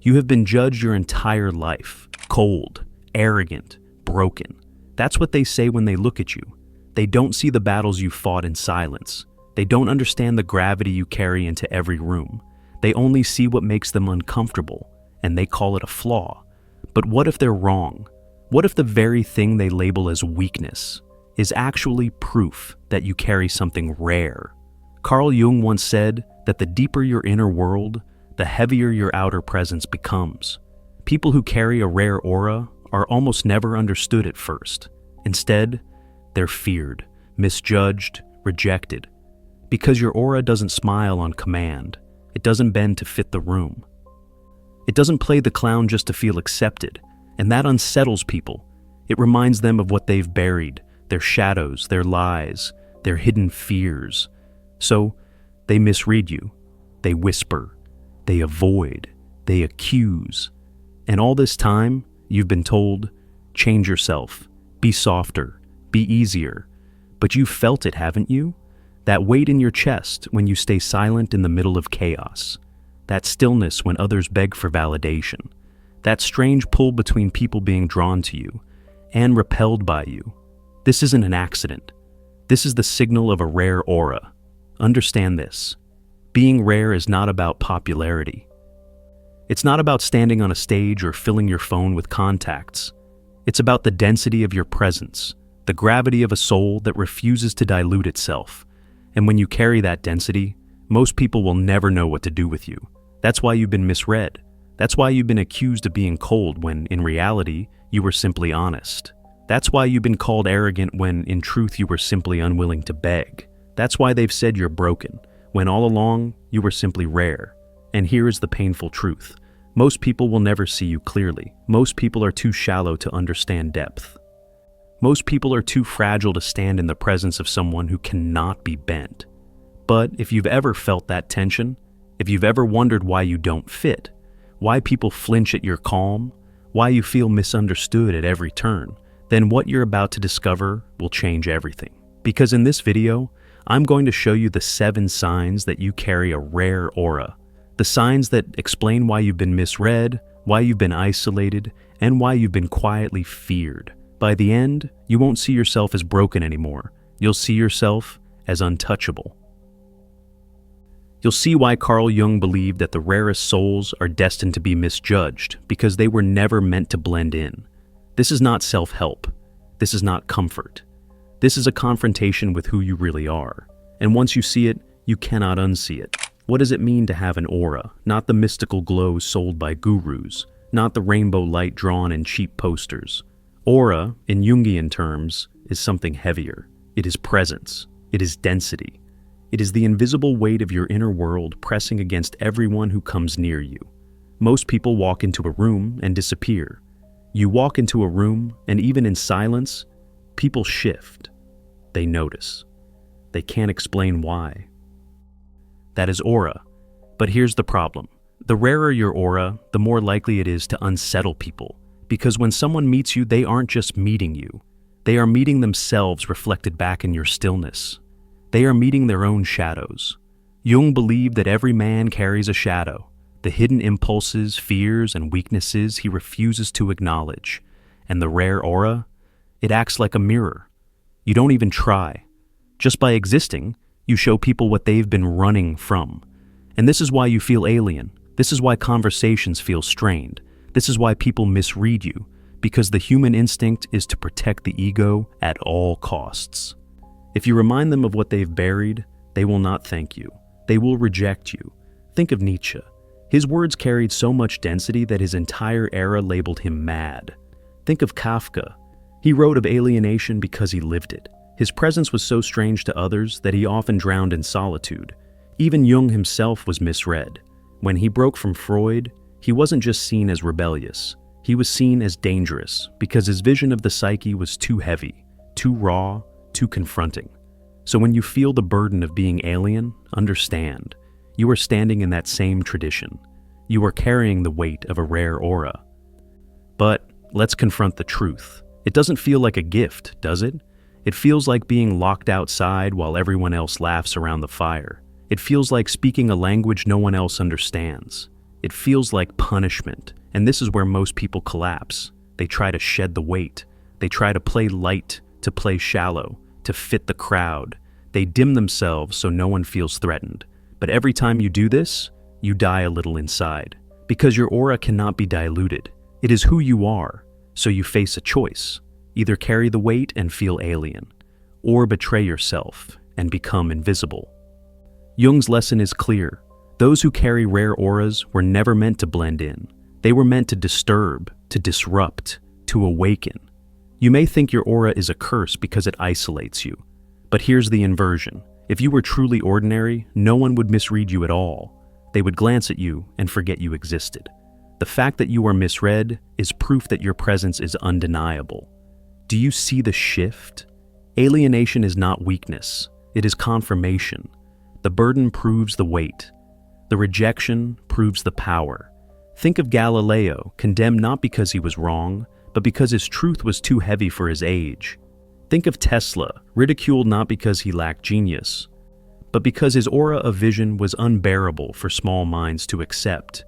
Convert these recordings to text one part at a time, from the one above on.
You have been judged your entire life. Cold, arrogant, broken. That's what they say when they look at you. They don't see the battles you fought in silence. They don't understand the gravity you carry into every room. They only see what makes them uncomfortable, and they call it a flaw. But what if they're wrong? What if the very thing they label as weakness is actually proof that you carry something rare? Carl Jung once said that the deeper your inner world, the heavier your outer presence becomes. People who carry a rare aura are almost never understood at first. Instead, they're feared, misjudged, rejected. Because your aura doesn't smile on command. It doesn't bend to fit the room. It doesn't play the clown just to feel accepted, and that unsettles people. It reminds them of what they've buried, their shadows, their lies, their hidden fears. So, they misread you. They whisper. They avoid. They accuse. And all this time, you've been told, change yourself, be softer, be easier. But you've felt it, haven't you? That weight in your chest when you stay silent in the middle of chaos. That stillness when others beg for validation. That strange pull between people being drawn to you and repelled by you. This isn't an accident. This is the signal of a rare aura. Understand this. Being rare is not about popularity. It's not about standing on a stage or filling your phone with contacts. It's about the density of your presence, the gravity of a soul that refuses to dilute itself. And when you carry that density, most people will never know what to do with you. That's why you've been misread. That's why you've been accused of being cold when, in reality, you were simply honest. That's why you've been called arrogant when, in truth, you were simply unwilling to beg. That's why they've said you're broken, when all along, you were simply rare. And here is the painful truth. Most people will never see you clearly. Most people are too shallow to understand depth. Most people are too fragile to stand in the presence of someone who cannot be bent. But if you've ever felt that tension, if you've ever wondered why you don't fit, why people flinch at your calm, why you feel misunderstood at every turn, then what you're about to discover will change everything. Because in this video, I'm going to show you the 7 signs that you carry a rare aura. The signs that explain why you've been misread, why you've been isolated, and why you've been quietly feared. By the end, you won't see yourself as broken anymore. You'll see yourself as untouchable. You'll see why Carl Jung believed that the rarest souls are destined to be misjudged, because they were never meant to blend in. This is not self-help. This is not comfort. This is a confrontation with who you really are. And once you see it, you cannot unsee it. What does it mean to have an aura? Not the mystical glow sold by gurus, not the rainbow light drawn in cheap posters. Aura, in Jungian terms, is something heavier. It is presence. It is density. It is the invisible weight of your inner world pressing against everyone who comes near you. Most people walk into a room and disappear. You walk into a room, and even in silence, people shift. They notice. They can't explain why. That is aura. But here's the problem. The rarer your aura, the more likely it is to unsettle people. Because when someone meets you, they aren't just meeting you. They are meeting themselves reflected back in your stillness. They are meeting their own shadows. Jung believed that every man carries a shadow, the hidden impulses, fears, and weaknesses he refuses to acknowledge. And the rare aura, it acts like a mirror. You don't even try. Just by existing, you show people what they've been running from. And this is why you feel alien. This is why conversations feel strained. This is why people misread you, because the human instinct is to protect the ego at all costs. If you remind them of what they've buried, they will not thank you. They will reject you. Think of Nietzsche. His words carried so much density that his entire era labeled him mad. Think of Kafka. He wrote of alienation because he lived it. His presence was so strange to others that he often drowned in solitude. Even Jung himself was misread. When he broke from Freud, he wasn't just seen as rebellious. He was seen as dangerous because his vision of the psyche was too heavy, too raw, too confronting. So when you feel the burden of being alien, understand. You are standing in that same tradition. You are carrying the weight of a rare aura. But let's confront the truth. It doesn't feel like a gift, does it? It feels like being locked outside while everyone else laughs around the fire. It feels like speaking a language no one else understands. It feels like punishment, and this is where most people collapse. They try to shed the weight. They try to play light, to play shallow, to fit the crowd. They dim themselves so no one feels threatened. But every time you do this, you die a little inside. Because your aura cannot be diluted. It is who you are, so you face a choice. Either carry the weight and feel alien, or betray yourself and become invisible. Jung's lesson is clear. Those who carry rare auras were never meant to blend in. They were meant to disturb, to disrupt, to awaken. You may think your aura is a curse because it isolates you. But here's the inversion. If you were truly ordinary, no one would misread you at all. They would glance at you and forget you existed. The fact that you are misread is proof that your presence is undeniable. Do you see the shift? Alienation is not weakness. It is confirmation. The burden proves the weight. The rejection proves the power. Think of Galileo, condemned not because he was wrong, but because his truth was too heavy for his age. Think of Tesla, ridiculed not because he lacked genius, but because his aura of vision was unbearable for small minds to accept.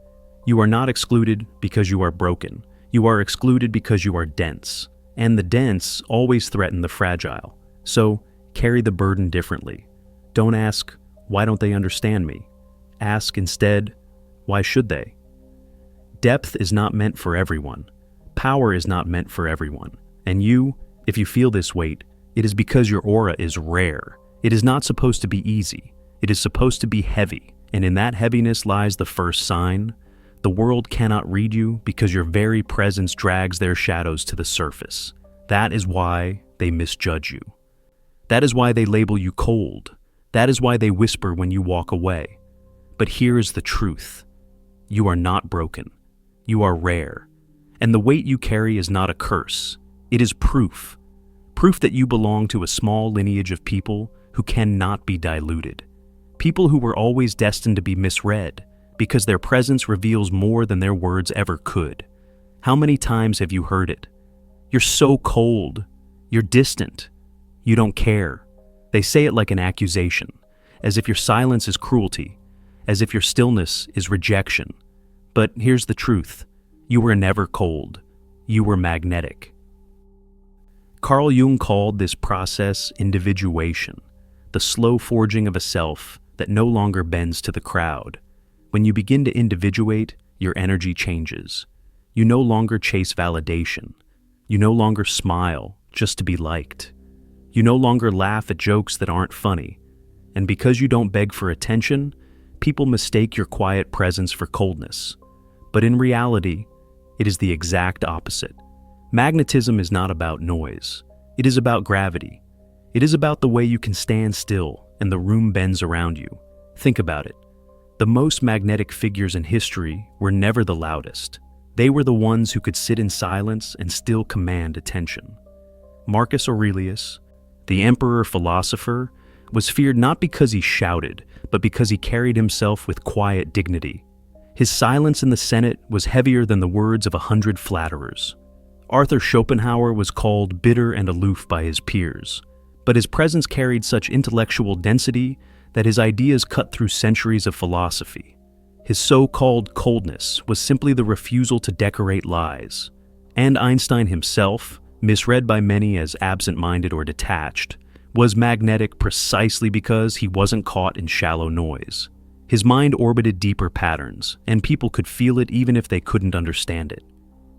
You are not excluded because you are broken. You are excluded because you are dense. And the dense always threaten the fragile. So, carry the burden differently. Don't ask, why don't they understand me? Ask instead, why should they? Depth is not meant for everyone. Power is not meant for everyone. And you, if you feel this weight, it is because your aura is rare. It is not supposed to be easy. It is supposed to be heavy. And in that heaviness lies the first sign. The world cannot read you because your very presence drags their shadows to the surface. That is why they misjudge you. That is why they label you cold. That is why they whisper when you walk away. But here is the truth. You are not broken. You are rare. And the weight you carry is not a curse. It is proof. Proof that you belong to a small lineage of people who cannot be diluted. People who were always destined to be misread because their presence reveals more than their words ever could. How many times have you heard it? You're so cold. You're distant. You don't care. They say it like an accusation, as if your silence is cruelty, as if your stillness is rejection. But here's the truth. You were never cold. You were magnetic. Carl Jung called this process individuation, the slow forging of a self that no longer bends to the crowd. When you begin to individuate, your energy changes. You no longer chase validation. You no longer smile just to be liked. You no longer laugh at jokes that aren't funny. And because you don't beg for attention, people mistake your quiet presence for coldness. But in reality, it is the exact opposite. Magnetism is not about noise. It is about gravity. It is about the way you can stand still and the room bends around you. Think about it. The most magnetic figures in history were never the loudest. They were the ones who could sit in silence and still command attention. Marcus Aurelius, the emperor-philosopher, was feared not because he shouted, but because he carried himself with quiet dignity. His silence in the Senate was heavier than the words of 100 flatterers. Arthur Schopenhauer was called bitter and aloof by his peers, but his presence carried such intellectual density that his ideas cut through centuries of philosophy. His so-called coldness was simply the refusal to decorate lies. And Einstein himself, misread by many as absent-minded or detached, was magnetic precisely because he wasn't caught in shallow noise. His mind orbited deeper patterns, and people could feel it even if they couldn't understand it.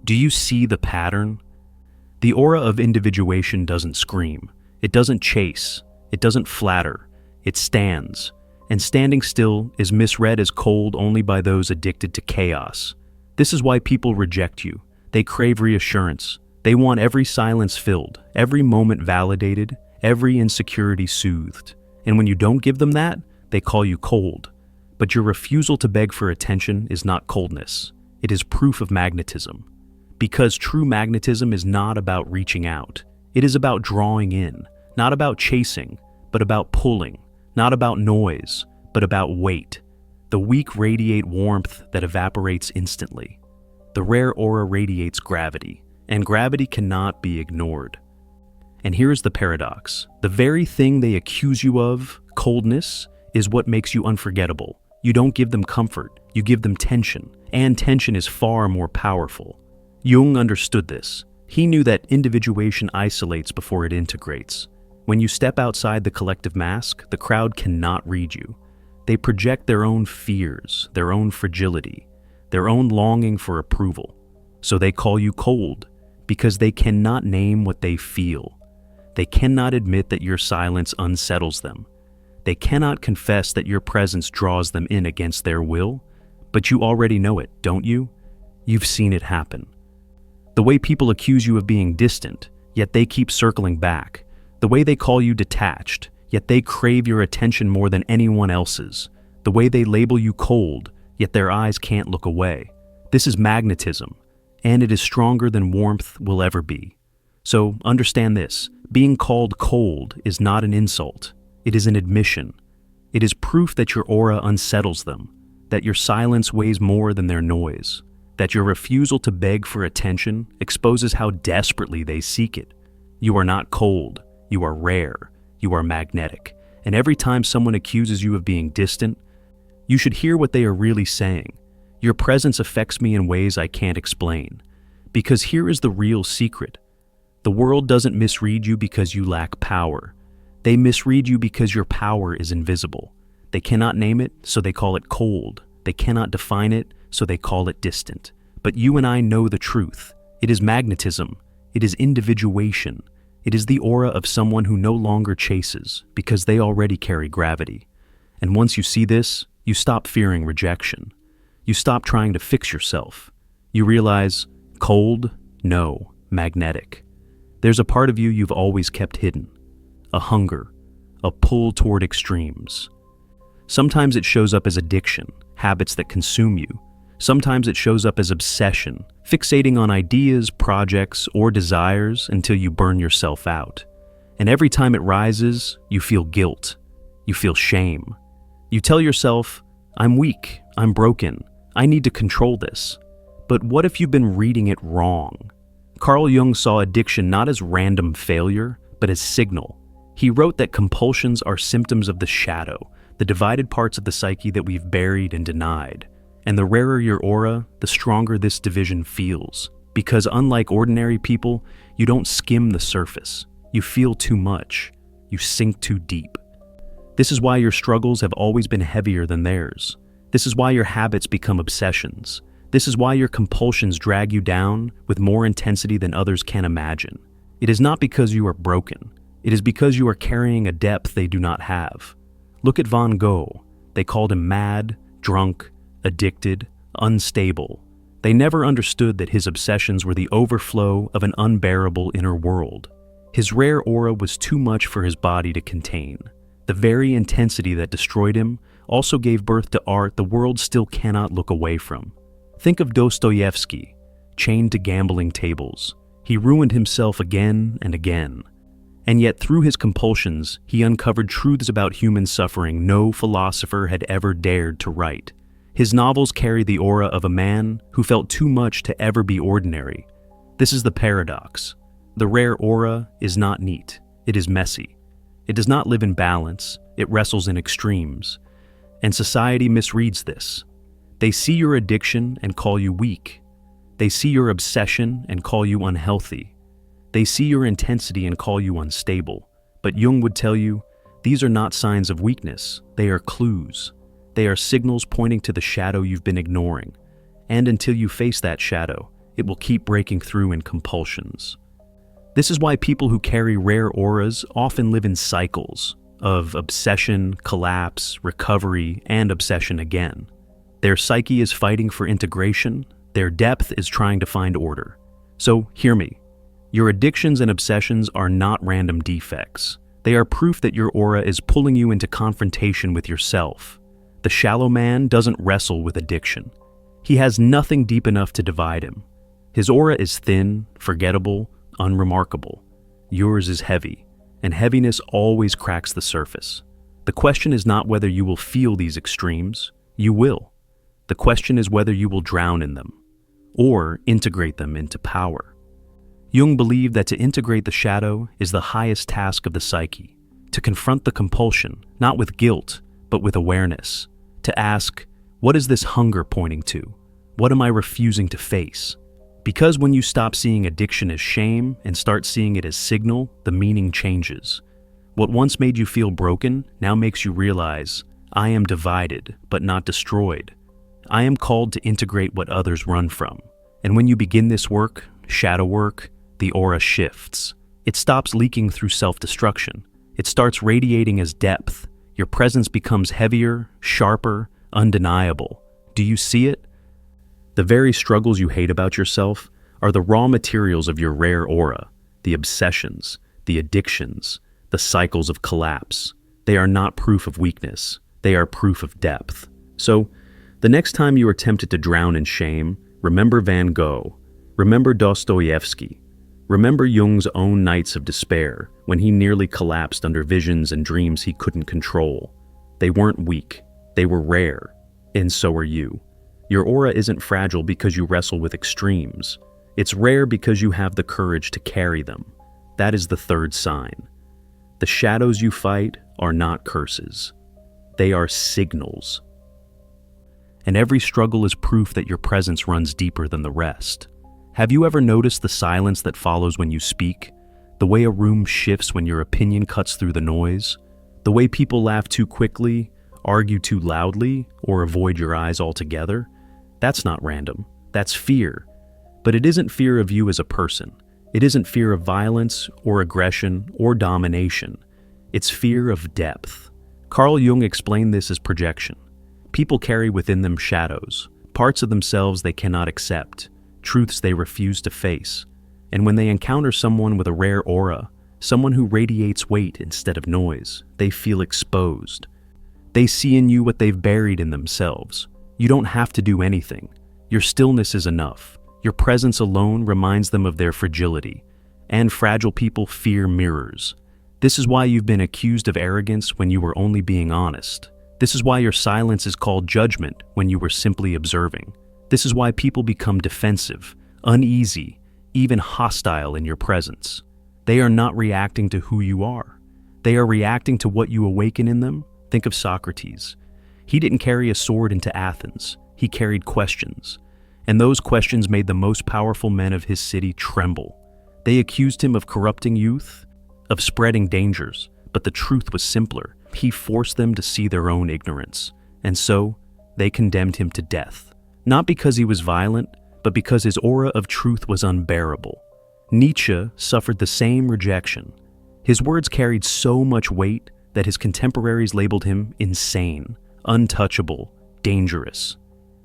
Do you see the pattern? The aura of individuation doesn't scream. It doesn't chase. It doesn't flatter. It stands. And standing still is misread as cold only by those addicted to chaos. This is why people reject you. They crave reassurance. They want every silence filled, every moment validated, every insecurity soothed. And when you don't give them that, they call you cold. But your refusal to beg for attention is not coldness. It is proof of magnetism. Because true magnetism is not about reaching out. It is about drawing in, not about chasing, but about pulling, not about noise, but about weight. The weak radiate warmth that evaporates instantly. The rare aura radiates gravity, and gravity cannot be ignored. And here is the paradox. The very thing they accuse you of, coldness, is what makes you unforgettable. You don't give them comfort, you give them tension. and tension is far more powerful. Jung understood this. He knew that individuation isolates before it integrates. When you step outside the collective mask, the crowd cannot read you. They project their own fears, their own fragility, their own longing for approval. So they call you cold, because they cannot name what they feel. They cannot admit that your silence unsettles them. They cannot confess that your presence draws them in against their will. But you already know it, don't you? You've seen it happen. The way people accuse you of being distant, yet they keep circling back. The way they call you detached, yet they crave your attention more than anyone else's. The way they label you cold, yet their eyes can't look away. This is magnetism, and it is stronger than warmth will ever be. So understand this, being called cold is not an insult. It is an admission. It is proof that your aura unsettles them, that your silence weighs more than their noise, that your refusal to beg for attention exposes how desperately they seek it. You are not cold. You are rare, you are magnetic, and every time someone accuses you of being distant, you should hear what they are really saying. Your presence affects me in ways I can't explain. Because here is the real secret. The world doesn't misread you because you lack power. They misread you because your power is invisible. They cannot name it, so they call it cold. They cannot define it, so they call it distant. But you and I know the truth. It is magnetism. It is individuation. It is the aura of someone who no longer chases because they already carry gravity. And once you see this, you stop fearing rejection. You stop trying to fix yourself. You realize, cold? No, magnetic. There's a part of you you've always kept hidden. A hunger, a pull toward extremes. Sometimes it shows up as addiction, habits that consume you. Sometimes it shows up as obsession, fixating on ideas, projects, or desires until you burn yourself out. And every time it rises, you feel guilt. You feel shame. You tell yourself, I'm weak, I'm broken, I need to control this. But what if you've been reading it wrong? Carl Jung saw addiction not as random failure, but as signal. He wrote that compulsions are symptoms of the shadow, the divided parts of the psyche that we've buried and denied. And the rarer your aura, the stronger this division feels. Because unlike ordinary people, you don't skim the surface. You feel too much. You sink too deep. This is why your struggles have always been heavier than theirs. This is why your habits become obsessions. This is why your compulsions drag you down with more intensity than others can imagine. It is not because you are broken. It is because you are carrying a depth they do not have. Look at Van Gogh. They called him mad, drunk, addicted, unstable. They never understood that his obsessions were the overflow of an unbearable inner world. His rare aura was too much for his body to contain. The very intensity that destroyed him also gave birth to art the world still cannot look away from. Think of Dostoevsky, chained to gambling tables. He ruined himself again and again. And yet through his compulsions, he uncovered truths about human suffering no philosopher had ever dared to write. His novels carry the aura of a man who felt too much to ever be ordinary. This is the paradox. The rare aura is not neat. It is messy. It does not live in balance. It wrestles in extremes. And society misreads this. They see your addiction and call you weak. They see your obsession and call you unhealthy. They see your intensity and call you unstable. But Jung would tell you, these are not signs of weakness. They are clues. They are signals pointing to the shadow you've been ignoring. And until you face that shadow, it will keep breaking through in compulsions. This is why people who carry rare auras often live in cycles of obsession, collapse, recovery, and obsession again. Their psyche is fighting for integration. Their depth is trying to find order. So hear me. Your addictions and obsessions are not random defects. They are proof that your aura is pulling you into confrontation with yourself. The shallow man doesn't wrestle with addiction. He has nothing deep enough to divide him. His aura is thin, forgettable, unremarkable. Yours is heavy, and heaviness always cracks the surface. The question is not whether you will feel these extremes. You will. The question is whether you will drown in them, or integrate them into power. Jung believed that to integrate the shadow is the highest task of the psyche, to confront the compulsion, not with guilt, but with awareness, to ask, what is this hunger pointing to? What am I refusing to face? Because when you stop seeing addiction as shame and start seeing it as signal, the meaning changes. What once made you feel broken now makes you realize, I am divided, but not destroyed. I am called to integrate what others run from. And when you begin this work, shadow work, the aura shifts. It stops leaking through self-destruction. It starts radiating as depth. Your presence becomes heavier, sharper, undeniable. Do you see it? The very struggles you hate about yourself are the raw materials of your rare aura, the obsessions, the addictions, the cycles of collapse. They are not proof of weakness. They are proof of depth. So, the next time you are tempted to drown in shame, remember Van Gogh. Remember Dostoevsky. Remember Jung's own nights of despair when he nearly collapsed under visions and dreams he couldn't control. They weren't weak. They were rare. And so are you. Your aura isn't fragile because you wrestle with extremes. It's rare because you have the courage to carry them. That is the third sign. The shadows you fight are not curses. They are signals. And every struggle is proof that your presence runs deeper than the rest. Have you ever noticed the silence that follows when you speak? The way a room shifts when your opinion cuts through the noise? The way people laugh too quickly, argue too loudly, or avoid your eyes altogether? That's not random. That's fear. But it isn't fear of you as a person. It isn't fear of violence or aggression or domination. It's fear of depth. Carl Jung explained this as projection. People carry within them shadows, parts of themselves they cannot accept, truths they refuse to face. And when they encounter someone with a rare aura, someone who radiates weight instead of noise, they feel exposed. They see in you what they've buried in themselves. You don't have to do anything. Your stillness is enough. Your presence alone reminds them of their fragility. And fragile people fear mirrors. This is why you've been accused of arrogance when you were only being honest. This is why your silence is called judgment when you were simply observing. This is why people become defensive, uneasy, even hostile in your presence. They are not reacting to who you are. They are reacting to what you awaken in them. Think of Socrates. He didn't carry a sword into Athens. He carried questions. And those questions made the most powerful men of his city tremble. They accused him of corrupting youth, of spreading dangers, but the truth was simpler. He forced them to see their own ignorance. And so, they condemned him to death. Not because he was violent, but because his aura of truth was unbearable. Nietzsche suffered the same rejection. His words carried so much weight that his contemporaries labeled him insane, untouchable, dangerous.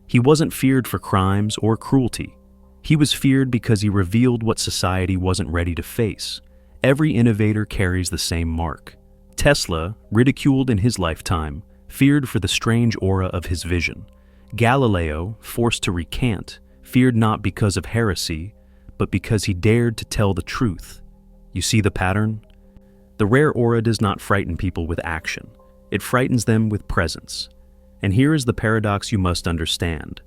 He wasn't feared for crimes or cruelty. He was feared because he revealed what society wasn't ready to face. Every innovator carries the same mark. Tesla, ridiculed in his lifetime, feared for the strange aura of his vision. Galileo, forced to recant, feared not because of heresy, but because he dared to tell the truth. You see the pattern? The rare aura does not frighten people with action. It frightens them with presence. And here is the paradox you must understand.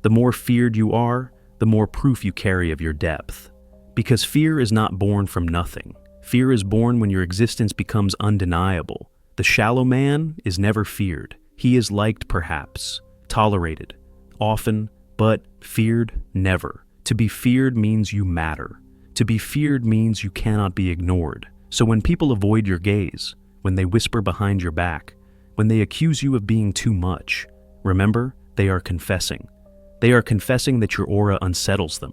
The more feared you are, the more proof you carry of your depth. Because fear is not born from nothing. Fear is born when your existence becomes undeniable. The shallow man is never feared. He is liked perhaps, tolerated, often, but feared never. To be feared means you matter. To be feared means you cannot be ignored. So when people avoid your gaze, when they whisper behind your back, when they accuse you of being too much, remember, they are confessing. They are confessing that your aura unsettles them,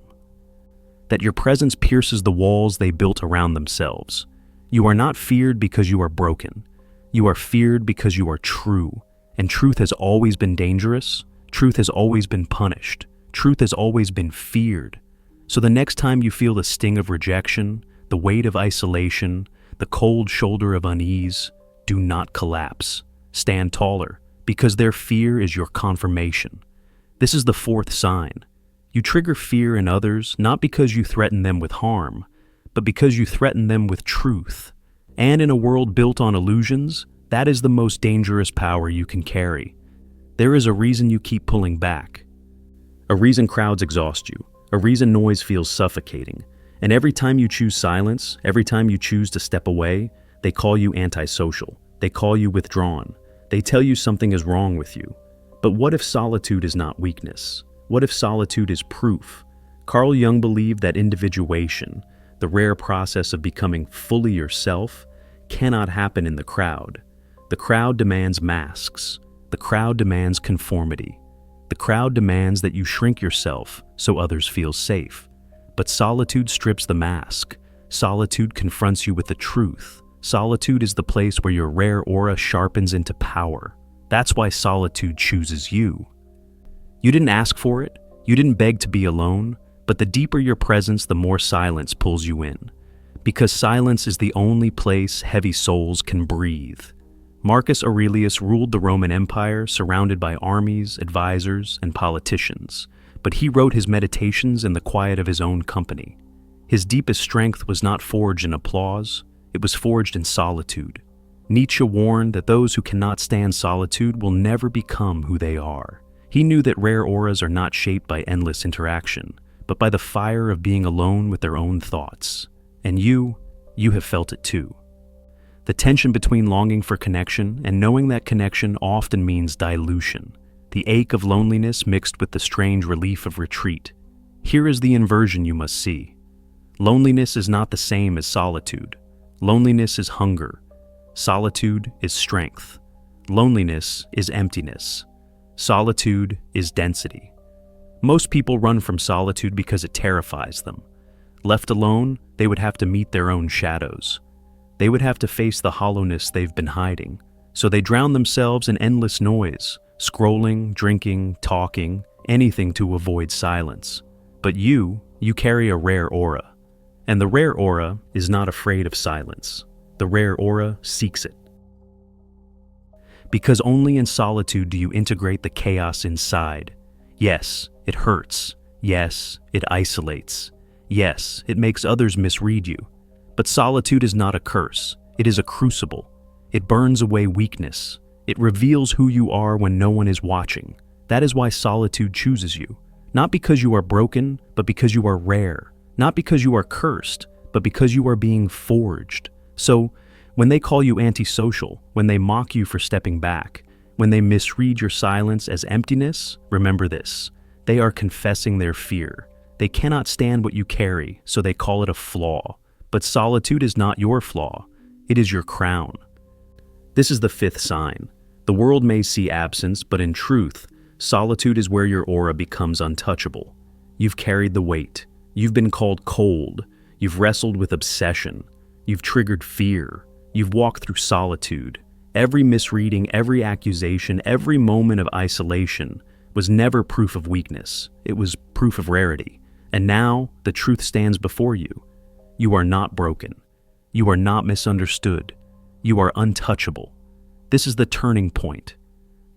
that your presence pierces the walls they built around themselves. You are not feared because you are broken. You are feared because you are true. And truth has always been dangerous. Truth has always been punished. Truth has always been feared. So the next time you feel the sting of rejection, the weight of isolation, the cold shoulder of unease, do not collapse. Stand taller, because their fear is your confirmation. This is the fourth sign. You trigger fear in others not because you threaten them with harm, but because you threaten them with truth. And in a world built on illusions, that is the most dangerous power you can carry. There is a reason you keep pulling back. A reason crowds exhaust you. A reason noise feels suffocating. And every time you choose silence, every time you choose to step away, they call you antisocial. They call you withdrawn. They tell you something is wrong with you. But what if solitude is not weakness? What if solitude is proof? Carl Jung believed that individuation, the rare process of becoming fully yourself, cannot happen in the crowd. The crowd demands masks. The crowd demands conformity. The crowd demands that you shrink yourself so others feel safe. But solitude strips the mask. Solitude confronts you with the truth. Solitude is the place where your rare aura sharpens into power. That's why solitude chooses you. You didn't ask for it. You didn't beg to be alone. But the deeper your presence, the more silence pulls you in. Because silence is the only place heavy souls can breathe. Marcus Aurelius ruled the Roman Empire surrounded by armies, advisors, and politicians. But he wrote his meditations in the quiet of his own company. His deepest strength was not forged in applause, it was forged in solitude. Nietzsche warned that those who cannot stand solitude will never become who they are. He knew that rare auras are not shaped by endless interaction, but by the fire of being alone with their own thoughts. And you have felt it too. The tension between longing for connection and knowing that connection often means dilution. The ache of loneliness mixed with the strange relief of retreat. Here is the inversion you must see. Loneliness is not the same as solitude. Loneliness is hunger. Solitude is strength. Loneliness is emptiness. Solitude is density. Most people run from solitude because it terrifies them. Left alone, they would have to meet their own shadows. They would have to face the hollowness they've been hiding. So they drown themselves in endless noise, scrolling, drinking, talking, anything to avoid silence. But you carry a rare aura. And the rare aura is not afraid of silence. The rare aura seeks it. Because only in solitude do you integrate the chaos inside. Yes, it hurts. Yes, it isolates. Yes, it makes others misread you. But solitude is not a curse. It is a crucible. It burns away weakness. It reveals who you are when no one is watching. That is why solitude chooses you. Not because you are broken, but because you are rare. Not because you are cursed, but because you are being forged. So, when they call you antisocial, when they mock you for stepping back, when they misread your silence as emptiness, remember this. They are confessing their fear. They cannot stand what you carry, so they call it a flaw. But solitude is not your flaw. It is your crown. This is the fifth sign. The world may see absence, but in truth, solitude is where your aura becomes untouchable. You've carried the weight. You've been called cold. You've wrestled with obsession. You've triggered fear. You've walked through solitude. Every misreading, every accusation, every moment of isolation was never proof of weakness. It was proof of rarity. And now, the truth stands before you. You are not broken. You are not misunderstood. You are untouchable. This is the turning point.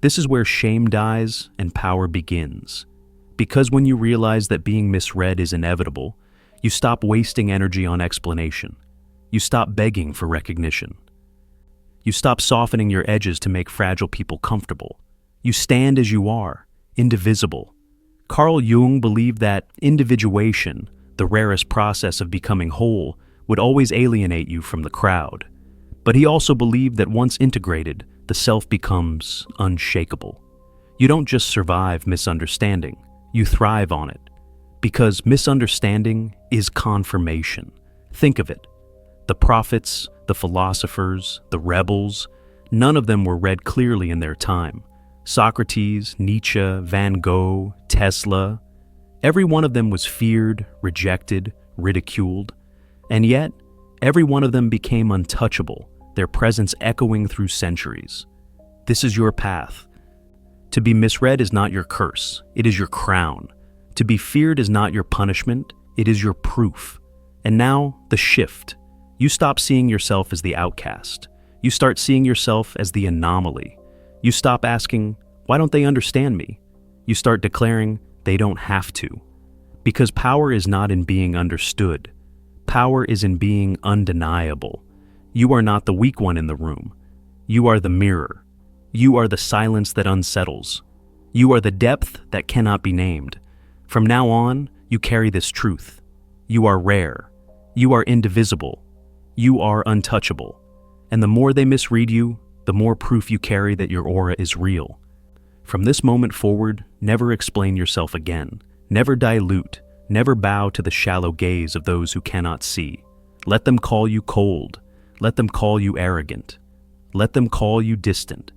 This is where shame dies and power begins. Because when you realize that being misread is inevitable, you stop wasting energy on explanation. You stop begging for recognition. You stop softening your edges to make fragile people comfortable. You stand as you are, indivisible. Carl Jung believed that individuation, the rarest process of becoming whole, would always alienate you from the crowd. But he also believed that once integrated, the self becomes unshakable. You don't just survive misunderstanding, you thrive on it. Because misunderstanding is confirmation. Think of it. The prophets, the philosophers, the rebels, none of them were read clearly in their time. Socrates, Nietzsche, Van Gogh, Tesla, every one of them was feared, rejected, ridiculed, and yet every one of them became untouchable, their presence echoing through centuries. This is your path. To be misread is not your curse, it is your crown. To be feared is not your punishment, it is your proof. And now, the shift. You stop seeing yourself as the outcast. You start seeing yourself as the anomaly. You stop asking, why don't they understand me? You start declaring, they don't have to. Because power is not in being understood. Power is in being undeniable. You are not the weak one in the room. You are the mirror. You are the silence that unsettles. You are the depth that cannot be named. From now on, you carry this truth. You are rare. You are indivisible. You are untouchable. And the more they misread you, the more proof you carry that your aura is real. From this moment forward, never explain yourself again. Never dilute. Never bow to the shallow gaze of those who cannot see. Let them call you cold. Let them call you arrogant. Let them call you distant.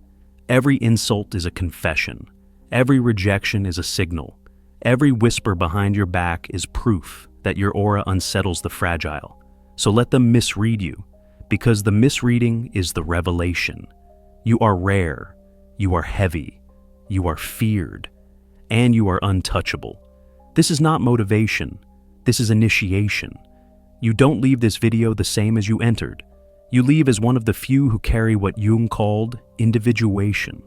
Every insult is a confession. Every rejection is a signal. Every whisper behind your back is proof that your aura unsettles the fragile. So let them misread you, because the misreading is the revelation. You are rare. You are heavy. You are feared. And you are untouchable. This is not motivation. This is initiation. You don't leave this video the same as you entered. You leave as one of the few who carry what Jung called individuation,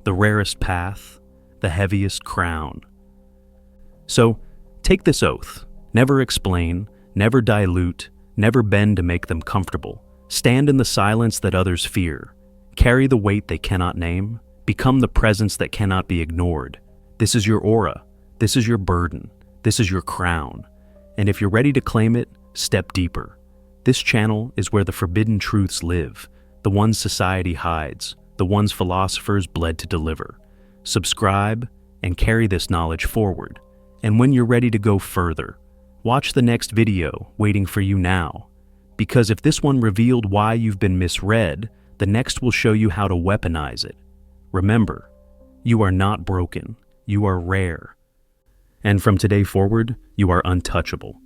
the rarest path, the heaviest crown. So, take this oath. Never explain, never dilute, never bend to make them comfortable. Stand in the silence that others fear. Carry the weight they cannot name. Become the presence that cannot be ignored. This is your aura. This is your burden. This is your crown. And if you're ready to claim it, step deeper. This channel is where the forbidden truths live, the ones society hides, the ones philosophers bled to deliver. Subscribe and carry this knowledge forward. And when you're ready to go further, watch the next video waiting for you now. Because if this one revealed why you've been misread, the next will show you how to weaponize it. Remember, you are not broken. You are rare. And from today forward, you are untouchable.